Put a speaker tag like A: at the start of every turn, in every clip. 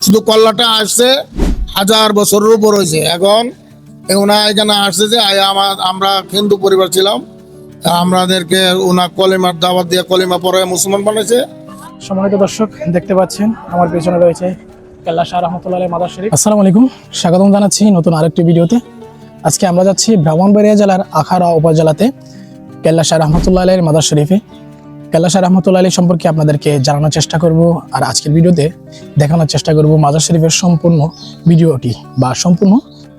A: শুধু কল্লাটা আসছে 1000 বছরের উপর হয়েছে। এখন ওনা এখানে আসছে যে আমরা হিন্দু পরিবার ছিলাম, আমাদেরকে ওনা কলিমার দাওয়াত দিয়ে কলিমা পরে মুসলমান বানাইছে।
B: সম্মানিত দর্শক, দেখতে পাচ্ছেন আমার পেছনে রয়েছে কেল্লা শাহ রহমতুল্লাহ আলাইহি মাজার শরীফ। আসসালামু আলাইকুম, স্বাগতম জানাচ্ছি নতুন আরেকটি ভিডিওতে। আজকে আমরা যাচ্ছি ব্রাহ্মণবাড়িয়া জেলার আখাউড়া উপজেলাতে কেল্লা শাহ রহমতুল্লাহ আলাইহির মাজার শরীফে। কেল্লা শাহ রহমতুল্লাহ আলাইহি সম্পর্কে আপনাদেরকে জানানোর চেষ্টা করব, আর আজকের ভিডিওতে দেখানোর চেষ্টা করব মাজার শরীফের সম্পূর্ণ ভিডিওটি বা সম্পূর্ণ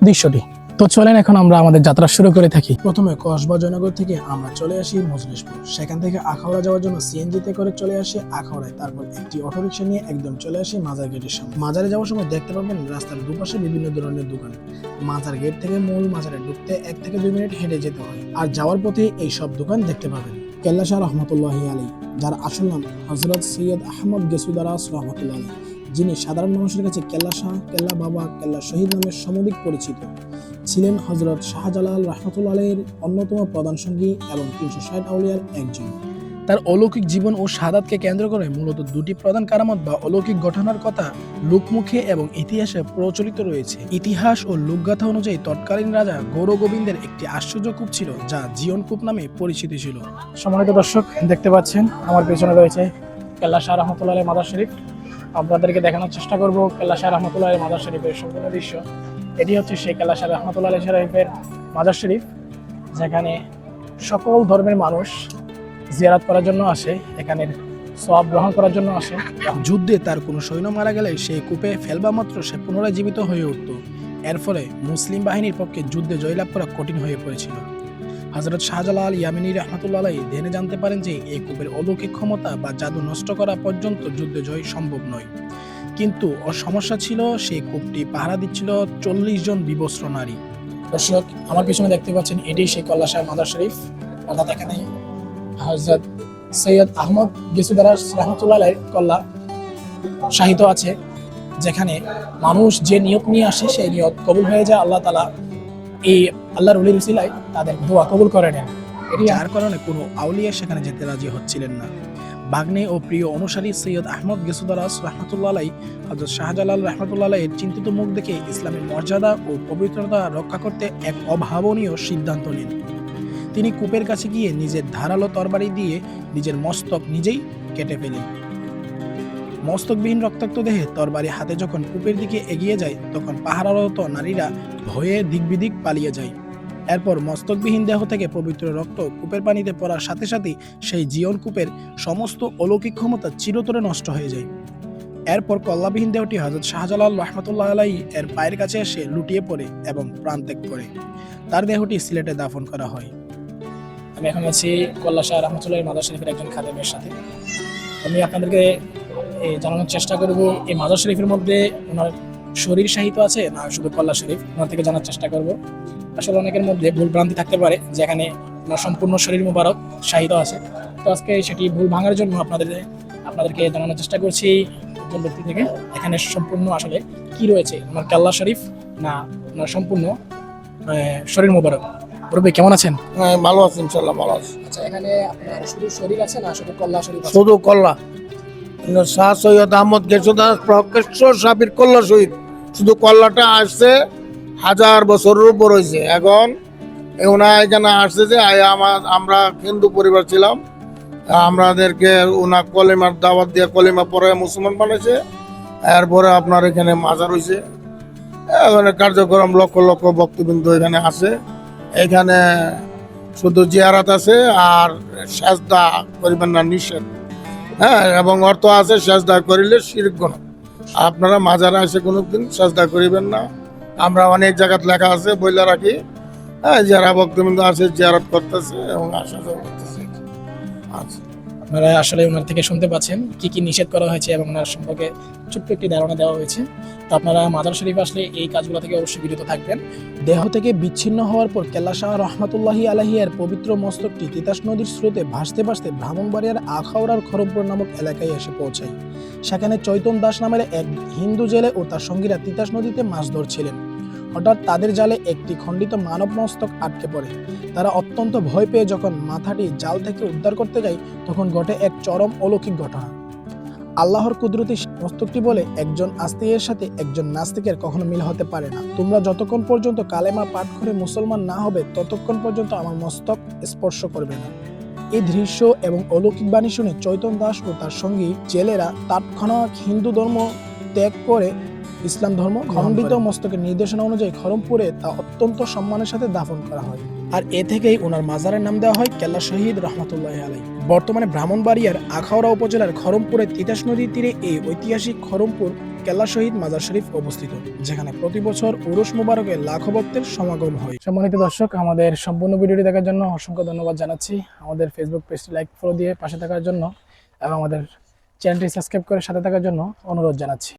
B: দৃশ্যটি। তো চলেন এখন আমরা আমাদের যাত্রা শুরু করে থাকি। প্রথমে কসবা জয়নগর থেকে আমরা চলে আসি মজলিশপুর, সেখান থেকে আখাউড়া যাওয়ার জন্য সিএনজিতে করে চলে আসি আখাউড়ায়। তারপর একটি অটোরিকশা নিয়ে একদম চলে আসি মাজার গেটের সামনে। মাজারে যাওয়ার সময় দেখতে পাবেন রাস্তার দুপাশে বিভিন্ন ধরনের দোকান। মাজার গেট থেকে মূল মাজারে ঢুকতে 1 থেকে 2 মিনিট হেঁটে যেতে হয়, আর যাওয়ার পথে এই সব দোকান দেখতে পাবেন। কেল্লা শাহ রহমতুল্লাহি আলাইহি, যার আসল নাম হযরত সৈয়দ আহমদ গেসুদারাস রহমতুল্লাহ আলাইহি, যিনি সাধারণ মানুষের কাছে কেল্লা শাহ, কেল্লা বাবা, কেল্লা শহীদ নামে সমধিক পরিচিত, ছিলেন হযরত শাহজালাল রহমতুল্লাহ আলাইহির অন্যতম প্রধান সঙ্গী এবং 360 আউলিয়ার একজন। তার অলৌকিক জীবন ও শাহাদাতকে কেন্দ্র করে মূলত দুটি প্রধান কারামত বা অলৌকিক ঘটনার কথা লোকমুখে এবং ইতিহাসে প্রচলিত রয়েছে। ইতিহাস ও লোকগাথা অনুযায়ী তৎকালীন রাজা গৌর গোবিন্দের একটি আশ্চর্য কূপ ছিল, যা জীবন কূপ নামে পরিচিত ছিল। সম্মানিত দর্শক, দেখতে পাচ্ছেন আমার পেছনে রয়েছে কেল্লা শাহ রহমতুল্লাহ আলাইহি মাজার শরীফ। আপনাদেরকে দেখানোর চেষ্টা করব কেল্লা শাহ রহমতুল্লাহ আলাইহি মাজার শরীফের সম্পূর্ণ দৃশ্য। এটি হচ্ছে সেই কেল্লা শাহ রহমতুল্লাহ আলাইহি শরীফের মাজার শরীফ, যেখানে সকল ধর্মের মানুষ জিয়ারত করার জন্য আসে, এখানের সওয়াব গ্রহণ করার জন্য আসে। যুদ্ধে তার কোনো সৈন্য মারা গেলে সেই কূপে ফেলবা মাত্র সে পুনরায় জীবিত হয়ে উঠত। এর ফলে মুসলিম বাহিনীর পক্ষে যুদ্ধে জয়লাভ করা কঠিন হয়ে পড়েছিল। হযরত শাহজালাল ইয়ামিনী রহমতুল্লাহ আলাইহি ধ্যানে জানতে পারেন যে এই কূপের অলৌকিক ক্ষমতা বা জাদু নষ্ট করা পর্যন্ত যুদ্ধে জয় সম্ভব নয়। কিন্তু ওর সমস্যা ছিল, সেই কূপটি পাহারা দিচ্ছিল 40 জন বিবস্ত্র নারী। দর্শক, আমার পিছনে দেখতে পাচ্ছেন এটি সেই কেল্লা শাহ মাজার শরীফ, অর্থাৎ এখানে হযরত সৈয়দ আহমদ গেসুদারাস রহমতুল্লাহ আলাইহির কল্লা শাহিত আছে, যেখানে মানুষ যে নিয়ত নিয়ে আসে সেই নিয়ত কবুল হয়ে যায়। আল্লাহ তাআলা এই আল্লাহর ওলির উসিলায় তাদের দোয়া কবুল করে নেন। যার কারণে কোনো আউলিয়া সেখানে যেতে রাজি হচ্ছিলেন না। ভাগ্নে ও প্রিয় অনুসারী সৈয়দ আহমদ গেসুদারাস রহমতুল্লাহ আলাইহি হযরত শাহজালাল রহমতুল্লাহ আলাইহির চিন্তিত মুখ দেখে ইসলামের মর্যাদা ও পবিত্রতা রক্ষা করতে এক অভাবনীয় সিদ্ধান্ত নেন। তিনি কূপের কাছে গিয়ে নিজের ধারালো তরবারি দিয়ে নিজের মস্তক নিজেই কেটে ফেলেন। মস্তকবিহীন রক্তাক্ত দেহে তরবারি হাতে যখন কূপের দিকে এগিয়ে যায়, তখন পাহারারত নারীরা ভয়ে দিকবিদিক পালিয়ে যায়। এরপর মস্তকবিহীন দেহ থেকে পবিত্র রক্ত কূপের পানিতে পড়ার সাথে সাথেই সেই জীবন কূপের সমস্ত অলৌকিক ক্ষমতা চিরতরে নষ্ট হয়ে যায়। এরপর কল্লাবিহীন দেহটি হযরত শাহজালাল রহমতুল্লাহ আলাইহি এর পায়ের কাছে এসে লুটিয়ে পড়ে এবং প্রাণত্যাগ করে। তার দেহটি সিলেটে দাফন করা হয়। আমি এখন আছি কেল্লা শাহ রহমতুল্লাহ আলাইহি মাজার শরীফের একজন খাদেমের সাথে। আমি আপনাদেরকে জানানোর চেষ্টা করব এই মাজার শরীফের মধ্যে ওনার শরীর সাহিত্য আছে না শুধু কল্লা শরীফ, ওনার থেকে জানার চেষ্টা করব। আসলে অনেকের মধ্যে ভুল ভ্রান্তি থাকতে পারে, যেখানে ওনার সম্পূর্ণ শরীর মুবারক সাহিত্য আছে। তো আজকে সেটি ভুল ভাঙার জন্য আপনাদেরকে জানানোর চেষ্টা করছি একজন ব্যক্তি থেকে এখানে সম্পূর্ণ আসলে কি রয়েছে, ওনার কেল্লা শরীফ না ওনার সম্পূর্ণ শরীর মুবারক। রবি, কেমন আছেন?
A: হ্যাঁ, ভালো আছি, ইনশাল্লাহ ভালো আছি।
B: আচ্ছা, এখানে আপনার শুধু শরীর আছে না শুধু কল্লা শরীফ আছে?
A: শুধু কল্লা। শাহ সৈয়দ আহমদ গেসুদারাস প্রকেশ্বর সাবির কল্লা শহীদ, শুধু কল্লাটা আসছে 1000 বছরের উপর হয়েছে। এখন ওনা এখানে আসছে যে আমরা হিন্দু পরিবার ছিলাম, আমাদেরকে ওনা কলিমার দাওয়াত দিয়ে কলিমা পরে মুসলমান বানাইছে। এরপরে আপনার এখানে মাজার হয়েছে, এখানে কার্যক্রম লক্ষ লক্ষ ভক্তবৃন্দ এখানে আছে। এখানে শুধু জিয়ারাত আছে, আর সেজদা করিবেন না নিষেধ। হ্যাঁ, এবং অর্থ আছে সেজদা করিলে শিরক গুনাহ। আপনারা মাজারে এসে কোনোদিন সেজদা করিবেন না। আমরা অনেক জায়গায় লেখা আছে, বইলা রাখি। হ্যাঁ, যারা ভক্তবৃন্দ আছে জিয়ারত করতেছে এবং আসা যাওয়া করতেছে। আচ্ছা,
B: আপনারা আসলে ওনার থেকে শুনতে পাচ্ছেন কি কি নিষেধ করা হয়েছে এবং ওনার সম্পর্কে ছোট্ট একটি ধারণা দেওয়া হয়েছে। তো আপনারা মাজার শরীফ আসলে এই কাজগুলো থেকে অবশ্যই বিরত থাকবেন। দেহ থেকে বিচ্ছিন্ন হওয়ার পর কেল্লা শাহ রহমতুল্লাহি আলাইহি এর পবিত্র মস্তকটি তিতাস নদীর স্রোতে ভাসতে ভাসতে ব্রাহ্মণবাড়িয়ার আখাউড়ার খড়মপুর নামক এলাকায় এসে পৌঁছায়। সেখানে চৈতন দাস নামের এক হিন্দু জেলে ও তার সঙ্গীরা তিতাস নদীতে মাছ ধরছিলেন। হঠাৎ তাদের জালে একটি খণ্ডিত মানব মস্তক আটকে পড়ে। তারা অত্যন্ত ভয় পেয়ে যখন মাথাটি জাল থেকে উদ্ধার করতে যায়, তখন ঘটে এক চরম অলৌকিক ঘটনা। আল্লাহর কুদরতি মস্তকটি বলে, একজন আস্তিকের সাথে একজন নাস্তিকের কখনো মিল হতে পারে না। তোমরা যতক্ষণ পর্যন্ত কালেমা পাঠ করে মুসলমান না হবে ততক্ষণ পর্যন্ত আমার মস্তক স্পর্শ করবে না। এই দৃশ্য এবং অলৌকিক বাণী শুনে চৈতন্য দাস ও তার সঙ্গী জেলেরা তৎক্ষণাৎ হিন্দু ধর্ম ত্যাগ করে ইসলাম ধর্ম খণ্ডিত মস্তকের নির্দেশনা অনুযায়ী খরমপুরে তা অত্যন্ত সম্মানের সাথে দাফন করা হয়। আর এ থেকেই ওনার মাজারের নাম দেওয়া হয় কেল্লা শহীদ রহমতুল্লাহ আলাইহি। বর্তমানে ব্রাহ্মণবাড়িয়ার আখাউড়া উপজেলার খরমপুরের তিতাস নদীর তীরে এই ঐতিহাসিক খরমপুর কেল্লা শহীদ মাজার শরীফ অবস্থিত, যেখানে প্রতি বছর উরুস মুবারকে লাখো ভক্তের সমাগম হয়। সম্মানিত দর্শক, আমাদের সম্পূর্ণ ভিডিওটি দেখার জন্য অসংখ্য ধন্যবাদ জানাচ্ছি। আমাদের ফেসবুক পেজটি লাইক ফলো দিয়ে পাশে থাকার জন্য এবং আমাদের চ্যানেলটি সাবস্ক্রাইব করে সাথে থাকার জন্য অনুরোধ জানাচ্ছি।